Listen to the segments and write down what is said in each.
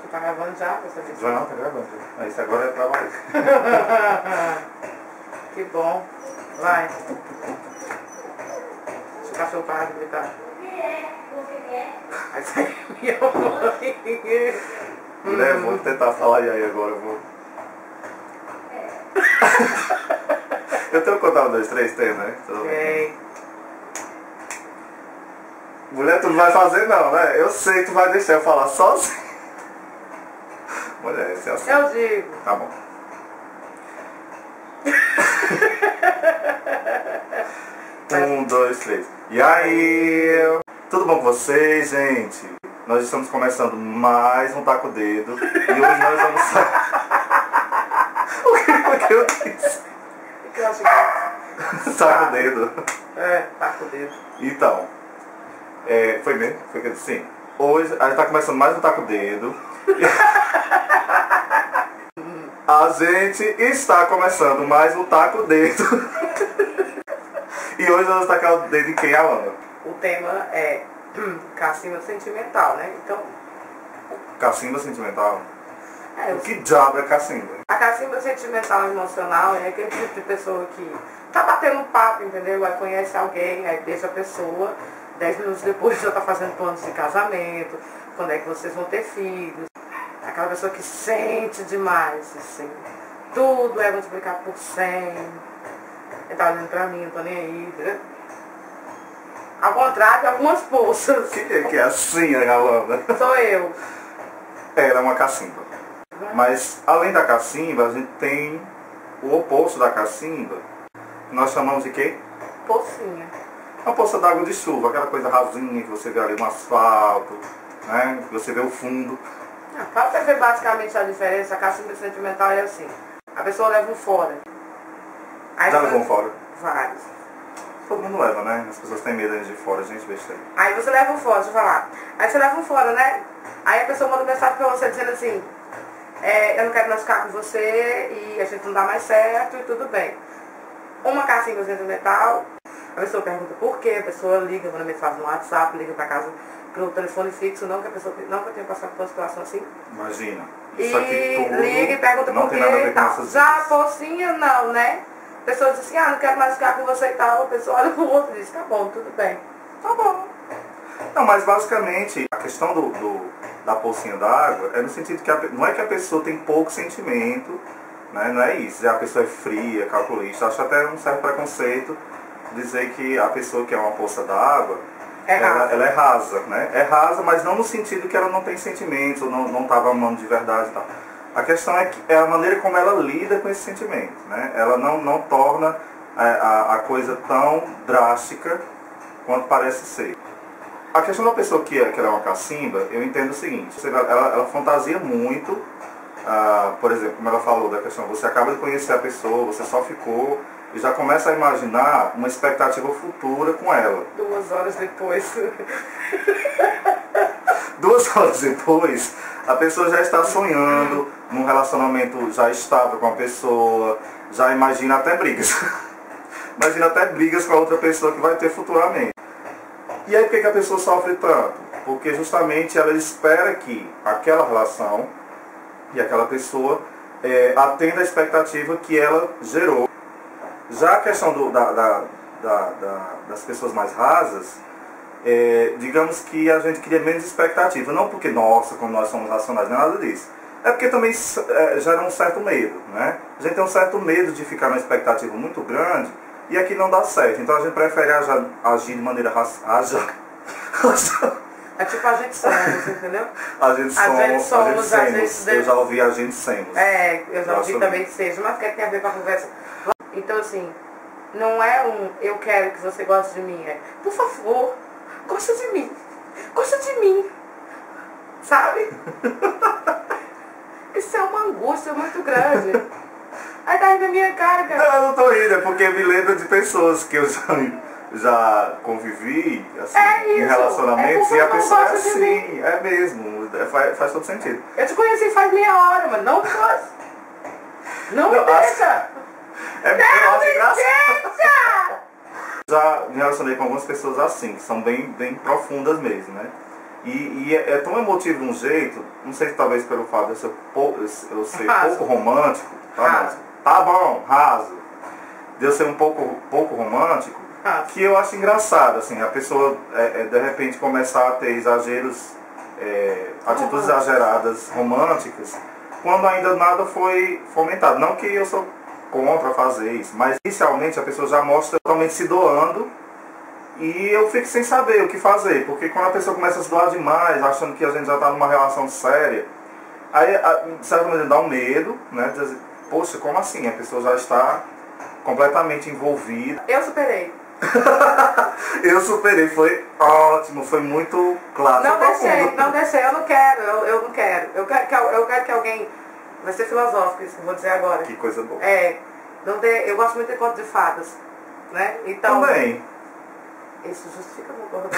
Tu tá gravando já? Já não, tá gravando. Mas isso agora é trabalho. Que bom. Vai. Se o cachorro parar de gritar. Aí sai minha mãe. Né, vou tentar falar e aí agora eu vou. Eu tenho que contar 1, 2, 3, tem, né? Tem. Mulher, tu não vai fazer não, né? Eu sei que tu vai deixar eu falar sozinho. Mulher, esse é assim. Eu digo. Tá bom. Um, dois, três. E aí? Tudo bom com vocês, gente? Nós estamos começando mais um Taco Dedo. E hoje nós vamos... O que eu disse? O que eu acho que... Taco Dedo. É, taco o dedo. Então, foi mesmo? Foi que eu disse? Sim. Hoje a gente está começando mais um Taco Dedo. A gente está começando mais um Taco Dedo. E hoje nós vamos tacar o dedo em quem, Alana? O tema é cacimba sentimental, né? Então... Cacimba sentimental? O que diabo é cacimba? A cacimba sentimental e emocional é aquele tipo de pessoa que tá batendo papo, entendeu? Aí conhece alguém, aí deixa a pessoa, 10 minutos depois já tá fazendo planos de casamento, quando é que vocês vão ter filhos. Aquela pessoa que sente demais, assim. Tudo é multiplicar por 100. Ele tá olhando pra mim, não tô nem aí, entendeu? Ao contrário de algumas poças. Que é assim, né, Alana? Sou eu. Ela é uma cacimba. Mas, além da cacimba, a gente tem o oposto da cacimba, que nós chamamos de quê? Pocinha. Uma poça d'água de chuva, aquela coisa rasinha que você vê ali no asfalto, né? Que você vê o fundo. Para você ver basicamente a diferença, a cacimba sentimental é assim. A pessoa leva um fora. Aí Já levou um fora? Vários. Todo mundo leva, né? As pessoas têm medo de fora, gente, besteira. Aí você leva um fora, deixa eu falar. Aí você leva um fora, né? Aí a pessoa manda mensagem pra você dizendo assim, eu não quero mais ficar com você e a gente não dá mais certo e tudo bem. Uma cacimba sentimental, a pessoa pergunta por quê, a pessoa liga, manda mensagem no WhatsApp, liga pra casa pelo telefone fixo, não que a pessoa nunca tenha passado por uma situação assim. Imagina. Isso aqui tudo liga e pergunta por quê e tal. Já a pocinha não, né? A pessoa diz assim, não quero mais ficar com você e tal. A pessoa olha pro outro e diz, tá bom, tudo bem. Tá bom. Não, mas basicamente a questão da pocinha d'água é no sentido que não é que a pessoa tem pouco sentimento, né? Não é isso. A pessoa é fria, calculista. Acho até um certo preconceito dizer que a pessoa que é uma poça d'água, ela é rasa, né? É rasa, mas não no sentido que ela não tem sentimentos, ou não estava amando de verdade e tal. A questão é a maneira como ela lida com esse sentimento, né? Ela não torna a coisa tão drástica quanto parece ser. A questão da pessoa que ela é uma cacimba, eu entendo o seguinte, ela fantasia muito, por exemplo, como ela falou da questão, você acaba de conhecer a pessoa, você só ficou e já começa a imaginar uma expectativa futura com ela. 2 horas depois. 2 horas depois, a pessoa já está sonhando num relacionamento já estável com a pessoa, já imagina até brigas. Imagina até brigas com a outra pessoa que vai ter futuramente. E aí por que a pessoa sofre tanto? Porque justamente ela espera que aquela relação e aquela pessoa atenda a expectativa que ela gerou. Já a questão das pessoas mais rasas, digamos que a gente cria menos expectativa. Não porque, nossa, como nós somos racionais, não é nada disso. É porque também gera um certo medo, né? A gente tem um certo medo de ficar numa expectativa muito grande e aqui não dá certo. Então a gente prefere agir de maneira É tipo a gente somos, entendeu? A gente somos. Eu já ouvi a gente somos. Eu já ouvi também que seja, mas o que tem a ver com a conversa? Então assim, não é eu quero que você goste de mim, por favor, gosta de mim. Gosta de mim. Sabe? Isso é uma angústia muito grande. Aí tá rindo da minha cara, cara. Não, eu não tô rindo, é porque me lembra de pessoas que eu já convivi assim, em relacionamentos e a pessoa é assim, é mesmo, faz todo sentido. Eu te conheci faz meia hora, mas não gosto. Não me deixa! Não me deixa! Já me relacionei com algumas pessoas assim, que são bem profundas mesmo, né? E é tão emotivo de um jeito, não sei se talvez pelo fato de eu ser pouco romântico, tá bom, raso, de eu ser um pouco romântico, que eu acho engraçado, assim, a pessoa de repente começar a ter exageros, atitudes exageradas românticas, quando ainda nada foi fomentado. Não que eu sou contra fazer isso, mas inicialmente a pessoa já mostra totalmente se doando. E eu fico sem saber o que fazer, porque quando a pessoa começa a se doar demais, achando que a gente já está numa relação séria, aí, de certa maneira, dá um medo, né? Dizer, poxa, como assim? A pessoa já está completamente envolvida. Eu superei. Eu superei, foi ótimo, foi muito claro. Não deixei, eu não quero. Eu quero que alguém... Vai ser filosófico isso que eu vou dizer agora. Que coisa boa. Eu gosto muito de conto de fadas, né? Então... Também. Isso justifica meu corpo.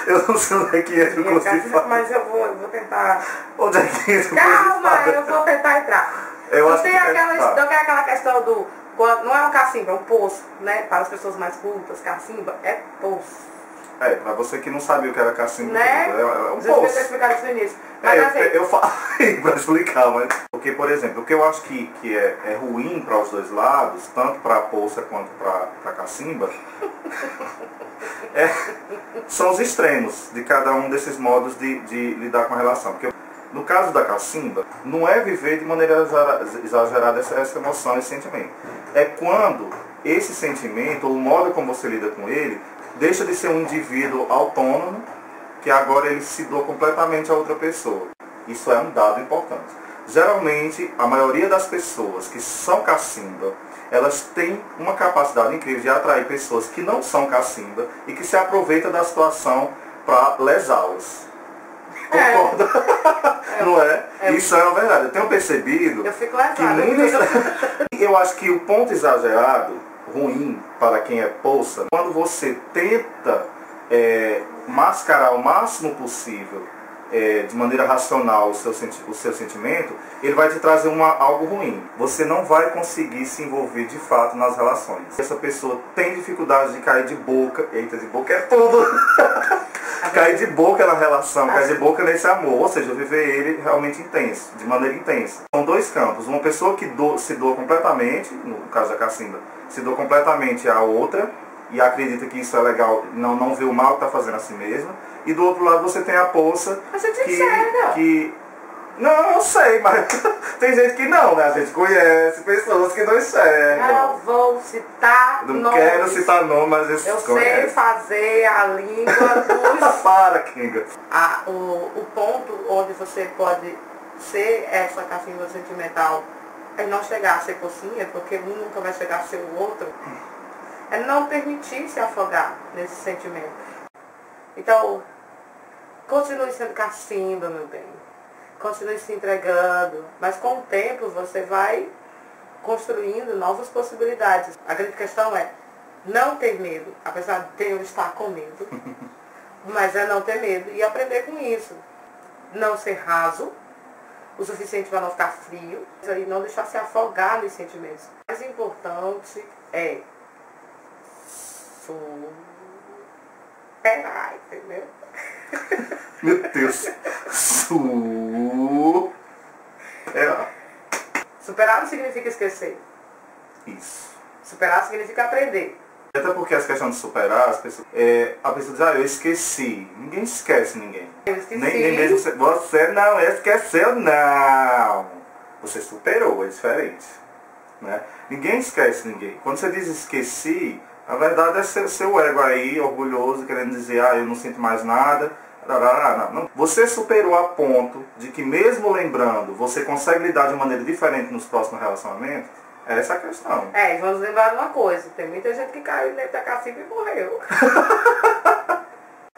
Eu não sei onde é que entra o conto de fadas. Mas eu vou tentar... Onde é que entra o conto de Calma, fadas? eu vou tentar entrar. Não tem aquela questão do... Não é um cacimba, é um poço, né? Para as pessoas mais cultas, cacimba é poço. Pra você que não sabia o que era cacimba, né? É um poço. Eu poço. explicar isso no início. Mas eu falei para explicar, mas... Porque, por exemplo, o que eu acho que é ruim para os dois lados, tanto para a poça quanto para a cacimba, são os extremos de cada um desses modos de lidar com a relação. Porque no caso da cacimba, não é viver de maneira exagerada essa emoção, esse sentimento. É quando esse sentimento, ou o modo como você lida com ele, deixa de ser um indivíduo autônomo, que agora ele se doa completamente a outra pessoa. Isso é um dado importante. Geralmente, a maioria das pessoas que são cacimba, elas têm uma capacidade incrível de atrair pessoas que não são cacimba e que se aproveitam da situação para lesá-las. Concorda? Não é? Isso é uma verdade. Eu tenho percebido eu fico lesada, que eu acho que o ponto exagerado, ruim para quem é poça, quando você tenta mascarar o máximo possível de maneira racional o seu sentimento, ele vai te trazer algo ruim. Você não vai conseguir se envolver de fato nas relações. Essa pessoa tem dificuldade de cair de boca. Eita, de boca é tudo! Cair de boca na relação, cair de boca nesse amor. Ou seja, viver ele realmente intenso, de maneira intensa. São dois campos. Uma pessoa que se doa completamente, no caso da cacimba, se doa completamente à outra e acredita que isso é legal, não vê o mal que está fazendo a si mesma. E do outro lado você tem a poça que... Não, eu sei, mas tem gente que não, né? A gente conhece pessoas que não enxergam. Não vou citar nomes. Não quero citar nomes, mas esses eu sei fazer a língua dos... Para, Kinga. O ponto onde você pode ser essa cacimba sentimental é não chegar a ser pocinha, porque um nunca vai chegar a ser o outro. É não permitir se afogar nesse sentimento. Então, continue sendo cacimba, meu bem. Continue se entregando. Mas com o tempo você vai construindo novas possibilidades. A grande questão é não ter medo, apesar de eu estar com medo. Mas é não ter medo e aprender com isso. Não ser raso o suficiente para não ficar frio. E não deixar se afogar nos sentimentos. O mais importante é superar, entendeu? Meu Deus. Superar não significa esquecer. Isso. Superar significa aprender. Até porque essa questão de superar, a pessoa diz, eu esqueci. Ninguém esquece ninguém. Eu esqueci. Nem mesmo você não esqueceu, não. Você superou, é diferente. Né? Ninguém esquece ninguém. Quando você diz esqueci, na verdade é seu ego aí, orgulhoso, querendo dizer, eu não sinto mais nada. Não. Você superou a ponto de que mesmo lembrando, você consegue lidar de maneira diferente nos próximos relacionamentos? Essa é a questão. E vamos lembrar de uma coisa, tem muita gente que caiu dentro da cacimba e morreu.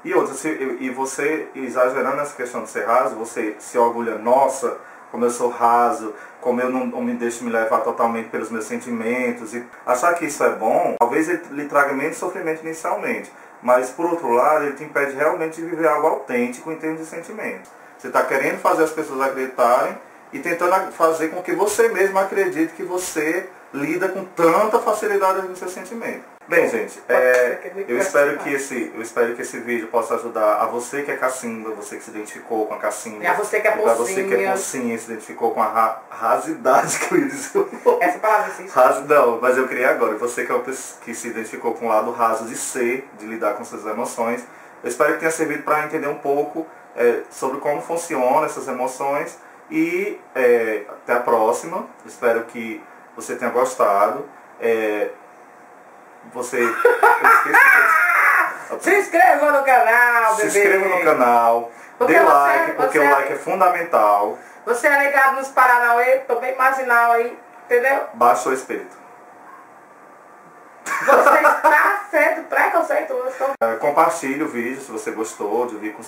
E outra, e você exagerando essa questão de ser raso, você se orgulha, nossa, como eu sou raso, como eu não me deixo me levar totalmente pelos meus sentimentos. E achar que isso é bom, talvez ele lhe traga menos sofrimento inicialmente. Mas, por outro lado, ele te impede realmente de viver algo autêntico em termos de sentimento. Você está querendo fazer as pessoas acreditarem e tentando fazer com que você mesmo acredite que você lida com tanta facilidade no seu sentimento. Bem, gente, eu espero que esse vídeo possa ajudar a você que é cacimba, você que se identificou com a cacimba. E a você que é pocinha. E pra você que é pocinha, se identificou com a rasidade que eu ia dizer. Essa palavra existe? Não, mas eu queria agora. Você que se identificou com o lado raso de ser, de lidar com suas emoções. Eu espero que tenha servido para entender um pouco sobre como funcionam essas emoções. E até a próxima. Espero que você tenha gostado. Você... Se inscreva no canal, bebê. Se inscreva no canal. Dê like, porque o like é fundamental. Você é ligado nos Paranauê, tô bem marginal aí, entendeu? Baixa o espírito. Você está sendo preconceituoso. Compartilhe o vídeo se você gostou,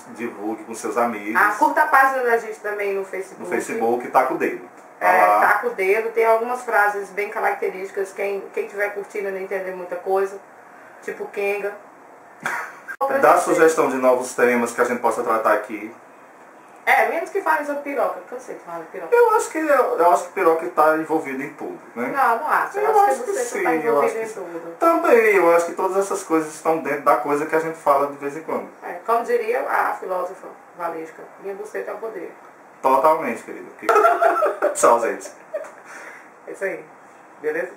divulgue com seus amigos. Curta a página da gente também no Facebook. No Facebook, taca o dedo. Taca o dedo, tem algumas frases bem características, quem estiver curtindo não entender muita coisa, tipo Kenga. Dá sugestão de novos temas que a gente possa tratar aqui. Menos que falem sobre piroca, cansei de falar de piroca. Eu acho que piroca está envolvido em tudo, né? Não acho. Eu acho que você sim, está eu acho envolvido que em tudo. Também, eu acho que todas essas coisas estão dentro da coisa que a gente fala de vez em quando. Como diria a filósofa Valesca, minha buceta é o poder. Totalmente, querido. Tchau, gente. É isso aí. Beleza?